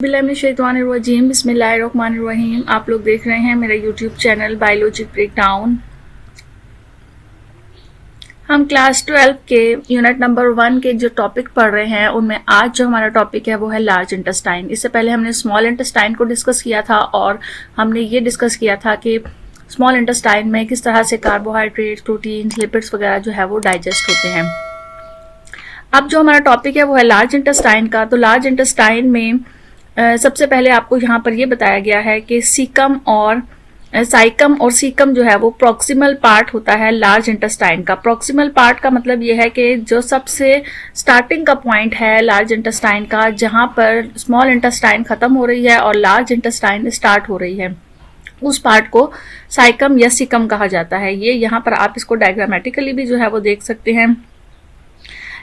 बिस्मिल्लाहिर्रहमानिर्रहीम, बिस्मिल्लाहिर्रहमानिर्रहीम। आप लोग देख रहे हैं मेरा यूट्यूब चैनल बायोलॉजी ब्रेकडाउन। हम क्लास 12 के यूनिट नंबर 1 के जो टॉपिक पढ़ रहे हैं उनमें आज जो हमारा टॉपिक है वो है लार्ज इंटेस्टाइन। इससे पहले हमने स्मॉल इंटेस्टाइन को डिस्कस किया था और हमने ये डिस्कस किया था कि स्मॉल इंटेस्टाइन में किस तरह से कार्बोहाइड्रेट, प्रोटीन, लिपिड्स वगैरह जो है वो डाइजेस्ट होते हैं। अब जो हमारा टॉपिक है वो है लार्ज इंटेस्टाइन का। तो लार्ज इंटेस्टाइन में सबसे पहले आपको यहाँ पर ये बताया गया है कि सीकम और साइकम और सीकम जो है वो प्रॉक्सिमल पार्ट होता है लार्ज इंटेस्टाइन का। प्रॉक्सिमल पार्ट का मतलब ये है कि जो सबसे स्टार्टिंग का पॉइंट है लार्ज इंटेस्टाइन का, जहाँ पर स्मॉल इंटेस्टाइन खत्म हो रही है और लार्ज इंटेस्टाइन स्टार्ट हो रही है, उस पार्ट को साइकम या सीकम कहा जाता है। ये यहाँ पर आप इसको डायग्रामेटिकली भी जो है वो देख सकते हैं।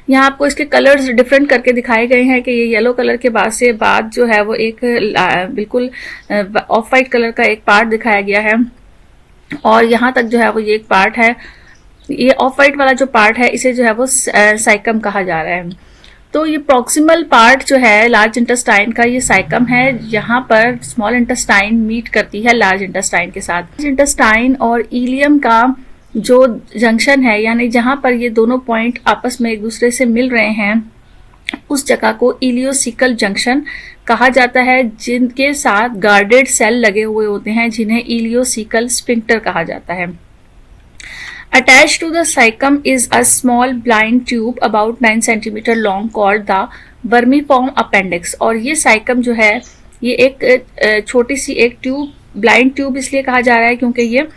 यहाँ आपको इसके कलर्स डिफरेंट करके दिखाए गए हैं कि ये येलो कलर के बाद जो है वो एक बिल्कुल ऑफ वाइट कलर का एक पार्ट दिखाया गया है और यहाँ तक जो है वो ये एक पार्ट है। ये ऑफ वाइट वाला जो पार्ट है इसे जो है वो साइकम कहा जा रहा है। तो ये प्रॉक्सिमल पार्ट जो है लार्ज इंटेस्टाइन का ये साइकम है, यहाँ पर स्मॉल इंटेस्टाइन मीट करती है लार्ज इंटेस्टाइन के साथ। लार्ज इंटेस्टाइन और इलियम का जो जंक्शन है, यानी जहां पर ये दोनों पॉइंट आपस में एक दूसरे से मिल रहे हैं, उस जगह को इलियोसिकल जंक्शन कहा जाता है, जिनके साथ गार्डेड सेल लगे हुए होते हैं जिन्हें इलियोसिकल स्फिंक्टर कहा जाता है। Attached to the cycum is a small blind tube about 9 cm long called the vermiform appendix। और ये साइकम जो है ये एक छोटी सी एक ट्यूब, ब्लाइंड ट्यूब इसलिए कहा जा रहा है क्योंकि ये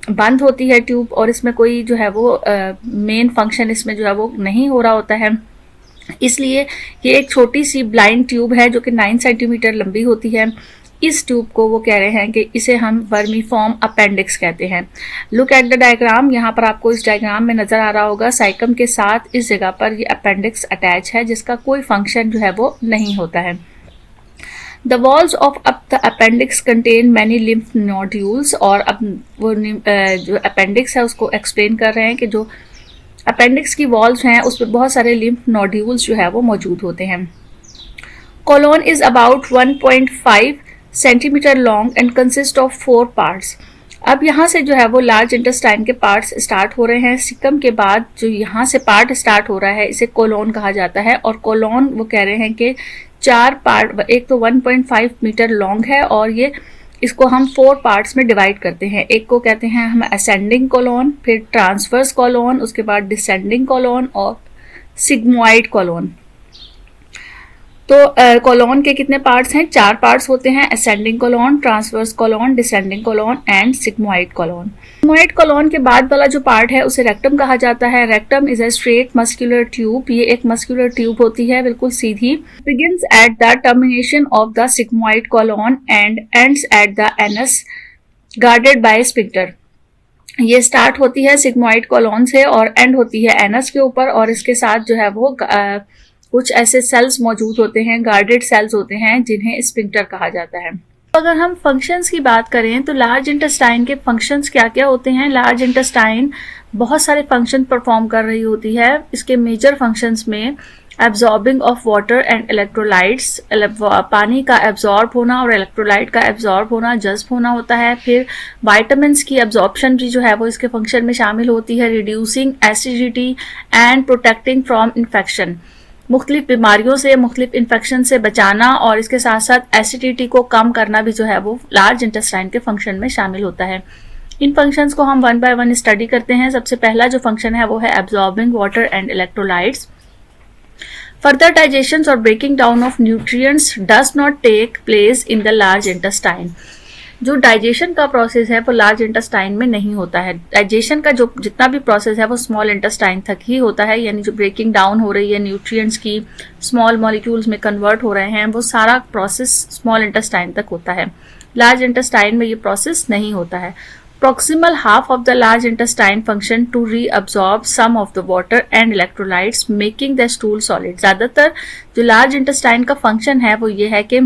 बंद होती है ट्यूब और इसमें कोई जो है वो मेन फंक्शन इसमें जो है वो नहीं हो रहा होता है, इसलिए ये एक छोटी सी ब्लाइंड ट्यूब है जो कि 9 सेंटीमीटर लंबी होती है। इस ट्यूब को वो कह रहे हैं कि इसे हम वर्मीफॉर्म अपेंडिक्स कहते हैं। Look at the diagram. यहाँ पर आपको इस डायग्राम में नजर आ रहा होगा साइकम के साथ इस जगह पर ये अपेंडिक्स अटैच है जिसका कोई फंक्शन जो है वो नहीं होता है। The walls of the appendix contain many lymph nodules। और अब वो जो अपेंडिक्स है उसको एक्सप्लेन कर रहे हैं कि जो अपेंडिक्स की वॉल्स हैं उसमें बहुत सारे लिम्फ नोड्यूल्स जो है वो मौजूद होते हैं। Colon is about 1.5 centimetre long and consist of 4 parts. अब यहाँ से जो है वो लार्ज इंटेस्टाइन के पार्ट्स स्टार्ट हो रहे हैं। सिकम के बाद जो यहाँ से पार्ट स्टार्ट हो रहा है इसे कोलोन कहा जाता है और कोलोन वो कह रहे हैं कि 4 पार्ट, एक तो 1.5 मीटर लॉन्ग है और ये इसको हम 4 पार्ट्स में डिवाइड करते हैं। एक को कहते हैं हम असेंडिंग कोलोन, फिर ट्रांसवर्स कोलोन, उसके बाद डिसेंडिंग कोलोन और सिग्मोइड कोलोन। तो कोलोन के कितने पार्ट्स हैं? 4 पार्ट्स होते हैं, ascending colon, transverse colon, descending colon and sigmoid colon. Sigmoid colon के बाद वाला जो पार्ट है उसे रेक्टम कहा जाता है। Rectum is a straight muscular tube. ये एक मस्कुलर ट्यूब होती है बिल्कुल सीधी। Begins at the termination of the sigmoid colon and ends at the anus guarded by sphincter. ये स्टार्ट होती है सिग्मोइड कोलोन से और एंड होती है एनस के ऊपर और इसके साथ जो है वो कुछ ऐसे सेल्स मौजूद होते हैं, गार्डेड सेल्स होते हैं जिन्हें स्फिंक्टर कहा जाता है। अगर हम फंक्शंस की बात करें तो लार्ज इंटेस्टाइन के फंक्शंस क्या क्या होते हैं? लार्ज इंटेस्टाइन बहुत सारे फंक्शन परफॉर्म कर रही होती है। इसके मेजर फंक्शंस में absorbing of water and electrolytes, पानी का एब्जॉर्ब होना और इलेक्ट्रोलाइट का एब्जॉर्ब होना, जज्ब होना होता है। फिर वाइटामिन की एब्जॉर्प्शन भी जो है वो इसके फंक्शन में शामिल होती है। Reducing acidity and protecting from infection, मुख्तलिफ बीमारियों से, मुख्तलिफ इन्फेक्शन से बचाना और इसके साथ साथ एसिडिटी को कम करना भी जो है वो लार्ज इंटेस्टाइन के फंक्शन में शामिल होता है। इन फंक्शंस को हम 1 बाय 1 स्टडी करते हैं। सबसे पहला जो फंक्शन है वो है absorbing water and electrolytes. Further digestion और breaking down of nutrients does not take place in the large intestine. जो डाइजेशन का प्रोसेस है वो लार्ज इंटेस्टाइन में नहीं होता है। डाइजेशन का जो जितना भी प्रोसेस है वो स्मॉल इंटेस्टाइन तक ही होता है, यानी जो ब्रेकिंग डाउन हो रही है न्यूट्रिएंट्स की, स्मॉल मॉलिक्यूल्स में कन्वर्ट हो रहे हैं, वो सारा प्रोसेस स्मॉल इंटेस्टाइन तक होता है। लार्ज इंटेस्टाइन में ये प्रोसेस नहीं होता है। Proximal half of the large intestine function to reabsorb some of the water and electrolytes, making the stool solid। ज्यादातर जो लार्ज इंटेस्टाइन का फंक्शन है वो ये है कि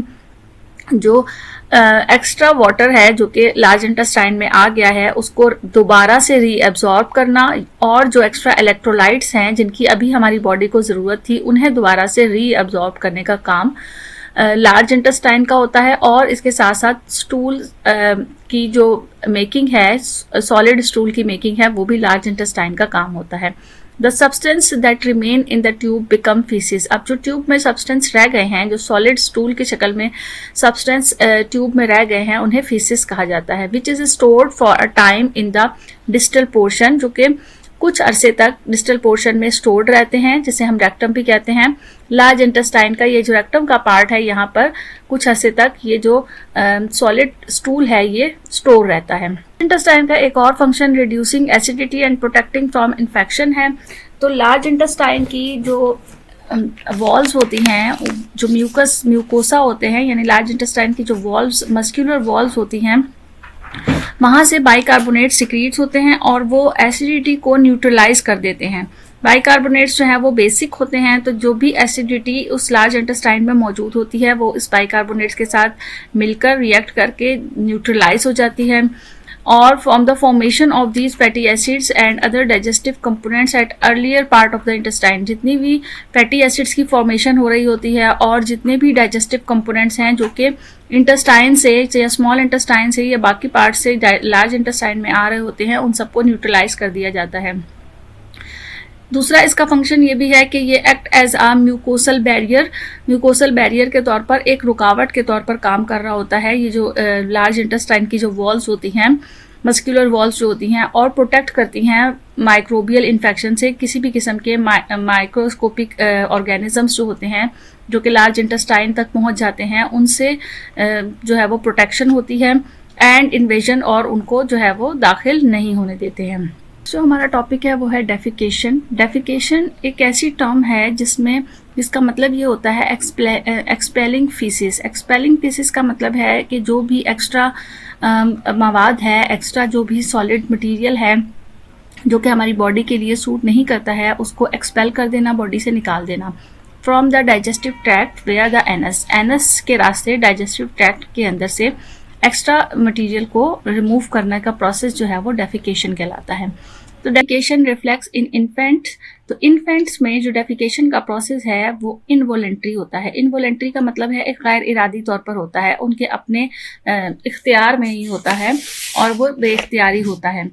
जो एक्स्ट्रा वाटर है जो कि लार्ज इंटेस्टाइन में आ गया है उसको दोबारा से रीअब्सॉर्ब करना और जो एक्स्ट्रा इलेक्ट्रोलाइट्स हैं जिनकी अभी हमारी बॉडी को ज़रूरत थी उन्हें दोबारा से रीअब्सॉर्ब करने का काम लार्ज इंटेस्टाइन का होता है, और इसके साथ साथ स्टूल की जो मेकिंग है, सॉलिड स्टूल की मेकिंग है, वो भी लार्ज इंटेस्टाइन का काम होता है। The substance that remain in the tube become faeces. अब जो ट्यूब में सब्सटेंस रह गए हैं, जो सॉलिड स्टूल की शक्ल में सब्सटेंस ट्यूब में रह गए हैं, उन्हें फीसिस कहा जाता है। Which is stored for a time in the distal portion, जो कि कुछ अरसे तक डिस्टल पोर्शन में स्टोर्ड रहते हैं, जिसे हम रेक्टम भी कहते हैं। लार्ज इंटेस्टाइन का ये जो रेक्टम का पार्ट है, यहाँ पर कुछ अरसे तक ये जो सॉलिड स्टूल है ये स्टोर रहता है। इंटेस्टाइन का एक और function reducing acidity and protecting from infection है। तो लार्ज इंटेस्टाइन की जो वॉल्स होती हैं, जो म्यूकोसा होते हैं, यानी लार्ज इंटेस्टाइन की जो वॉल्स, मस्क्यूलर वॉल्स होती हैं, वहां से बाइकार्बोनेट सिक्रीट्स होते हैं और वो एसिडिटी को न्यूट्रलाइज कर देते हैं। बाइकार्बोनेट्स जो है वो बेसिक होते हैं, तो जो भी एसिडिटी उस लार्ज इंटेस्टाइन में मौजूद होती है वो इस बाइकार्बोनेट्स के साथ मिलकर रिएक्ट करके न्यूट्रलाइज हो जाती है। और from the formation of these fatty acids and other digestive components at earlier part of the intestine, जितनी भी फैटी एसिड्स की फॉर्मेशन हो रही होती है और जितने भी डाइजेस्टिव कंपोनेंट्स हैं जो कि इंटेस्टाइन से या स्मॉल इंटेस्टाइन से या बाकी पार्ट से लार्ज इंटेस्टाइन में आ रहे होते हैं, उन सबको न्यूट्रलाइज कर दिया जाता है। दूसरा इसका फंक्शन ये भी है कि ये एक्ट एज आ म्यूकोसल बैरियर के तौर पर, एक रुकावट के तौर पर काम कर रहा होता है। ये जो लार्ज इंटेस्टाइन की जो वॉल्स होती हैं, मस्कुलर वॉल्स जो होती हैं, और प्रोटेक्ट करती हैं माइक्रोबियल इन्फेक्शन से, किसी भी किस्म के माइक्रोस्कोपिक ऑर्गेनिजम्स जो होते हैं जो कि लार्ज इंटेस्टाइन तक पहुंच जाते हैं, उनसे जो है वो प्रोटेक्शन होती है एंड इन्वेजन, और उनको जो है वो दाखिल नहीं होने देते हैं। जो हमारा टॉपिक है वो है डेफिकेशन। डेफिकेशन एक ऐसी टर्म है जिसका मतलब ये होता है एक्सपेलिंग फीसिस। एक्सपेलिंग फीसिस का मतलब है कि जो भी एक्स्ट्रा मवाद है, एक्स्ट्रा जो भी सॉलिड मटेरियल है जो कि हमारी बॉडी के लिए सूट नहीं करता है, उसको एक्सपेल कर देना, बॉडी से निकाल देना। From the digestive tract where the anus के रास्ते, डाइजेस्टिव ट्रैक्ट के अंदर से एक्स्ट्रा मटेरियल को रिमूव करने का प्रोसेस जो है वो डेफिकेशन कहलाता है। तो डेफिकेशन रिफ्लेक्स इन इन्फेंट्स। तो इन्फेंट्स में जो डेफिकेशन का प्रोसेस है वो इनवॉलेंट्री होता है। इनवॉलेंट्री का मतलब है एक गैर इरादी तौर पर होता है, उनके अपने इख्तियार में ही होता है और वो बेइख्तियारी होता है।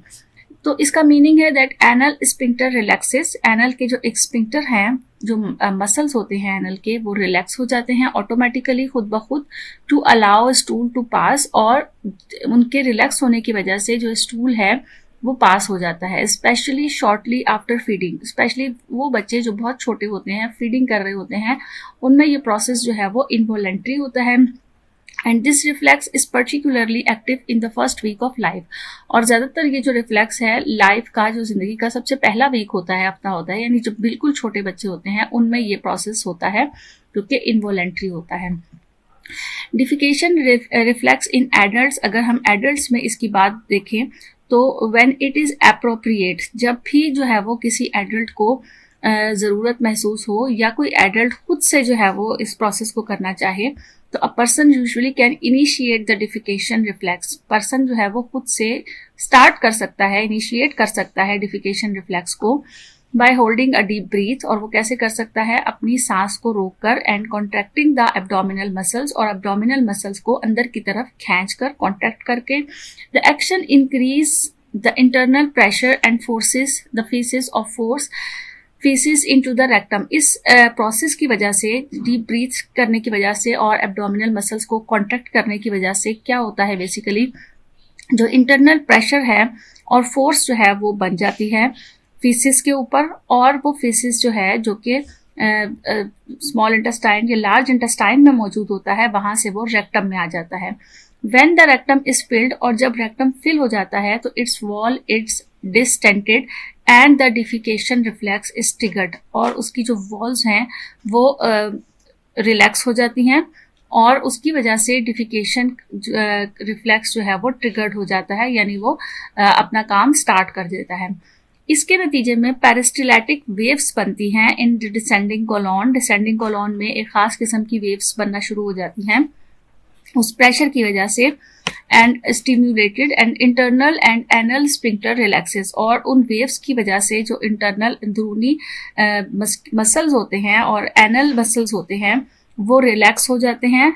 तो इसका मीनिंग है that anal sphincter relaxes. Anal के जो एक स्पिंक्टर हैं, जो मसल्स होते हैं एनल के, वो रिलैक्स हो जाते हैं ऑटोमेटिकली, खुद ब खुद, टू अलाउ स्टूल टू पास, और उनके रिलैक्स होने की वजह से जो स्टूल है वो पास हो जाता है। Specially shortly after feeding, specially वो बच्चे जो बहुत छोटे होते हैं, फीडिंग कर रहे होते हैं, उनमें ये प्रोसेस जो है वो इनवॉलेंट्री होता है। And this reflex is particularly active in the first week of life. और ज़्यादातर ये जो रिफ्लेक्स है लाइफ का, जो जिंदगी का सबसे पहला वीक होता है, हफ्ता होता है, यानी जो बिल्कुल छोटे बच्चे होते हैं, उनमें ये प्रोसेस होता है जो कि इनवॉलेंट्री होता है। Defecation reflex in adults. अगर हम एडल्ट्स में इसकी बात देखें तो व्हेन इट इज़ एप्रोप्रिएट, जब भी जो है वो किसी एडल्ट को ज़रूरत महसूस हो या कोई एडल्ट खुद से जो है वो इस प्रोसेस को करना चाहे, तो a person usually can initiate the defecation reflex. Person जो है वो खुद से स्टार्ट कर सकता है, इनिशिएट कर सकता है डिफिकेशन रिफ्लेक्स को by holding a deep breath. और वो कैसे कर सकता है? अपनी सांस को रोककर, and contracting the abdominal muscles, और एब्डोमिनल मसल्स को अंदर की तरफ खींचकर, कॉन्ट्रैक्ट करके। The action increase the internal pressure and forces the faeces of force faeces into the rectum. इस प्रोसेस की वजह से, डीप ब्रीथ करने की वजह से और एब्डोमिनल मसल्स को कॉन्ट्रैक्ट करने की वजह से क्या होता है, बेसिकली जो इंटरनल प्रेशर है और फोर्स जो है वो बन जाती है फीसिस के ऊपर, और वो फीसिस जो है जो कि स्मॉल इंटेस्टाइन या लार्ज इंटेस्टाइन में मौजूद होता है, वहां से वो रेक्टम में आ जाता है। When the rectum is filled, और जब रेक्टम फिल हो जाता है तो its wall it's distended and the defecation reflex is triggered, और उसकी जो वॉल्स हैं वो रिलैक्स हो जाती हैं और उसकी वजह से डिफिकेशन रिफ्लेक्स जो है वो ट्रिगर्ड हो जाता है, यानी वो अपना काम स्टार्ट कर देता है। इसके नतीजे में पेरिस्टाल्टिक वेव्स बनती हैं in descending colon. Descending colon में एक खास किस्म की वेव्स बनना शुरू हो जाती हैं उस प्रेशर की वजह से, and stimulated and internal and anal sphincter relaxes, और उन वेव्स की वजह से जो इंटरनल अंदरूनी मसल्स होते हैं और एनल मसल्स होते हैं वो रिलैक्स हो जाते हैं,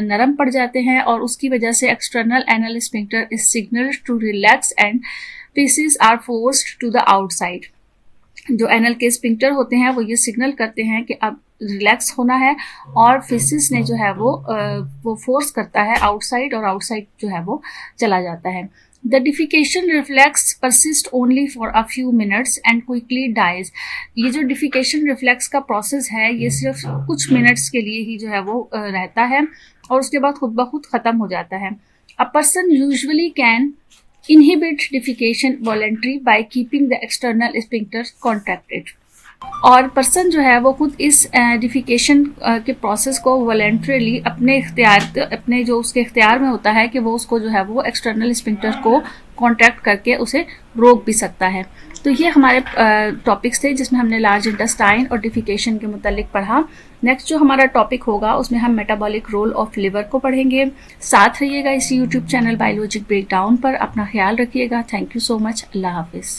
नरम पड़ जाते हैं, और उसकी वजह से external anal sphincter is signalled to relax and faeces are forced to the outside. जो एनल के स्फिंक्टर होते हैं वो ये सिग्नल करते हैं कि अब रिलैक्स होना है, और फिसिस ने जो है वो फोर्स करता है आउटसाइड, और आउटसाइड जो है वो चला जाता है। The defecation reflex persists only for a few minutes and quickly dies। ये जो डिफिकेशन रिफ्लेक्स का प्रोसेस है ये सिर्फ कुछ मिनट्स के लिए ही जो है वो रहता है, और उसके बाद खुद ब खुद ख़त्म हो जाता है। A person usually can inhibit defecation voluntarily by keeping the external sphincter contracted। और पर्सन जो है वो खुद इस डिफिकेशन के प्रोसेस को वॉलेंट्रीली अपने जो उसके इख्तियार में होता है कि वो उसको जो है वो एक्सटर्नल स्फिंक्टर को कॉन्ट्रैक्ट करके उसे रोक भी सकता है। तो ये हमारे टॉपिक्स थे जिसमें हमने लार्ज इंटेस्टाइन और डिफिकेशन के मुतालिक पढ़ा। नेक्स्ट जो हमारा टॉपिक होगा उसमें हम मेटाबॉलिक रोल ऑफ लिवर को पढ़ेंगे। साथ रहिएगा इस यूट्यूब चैनल बायोलॉजिक ब्रेकडाउन पर। अपना ख्याल रखिएगा। Thank you so much. अल्लाह हाफिज़।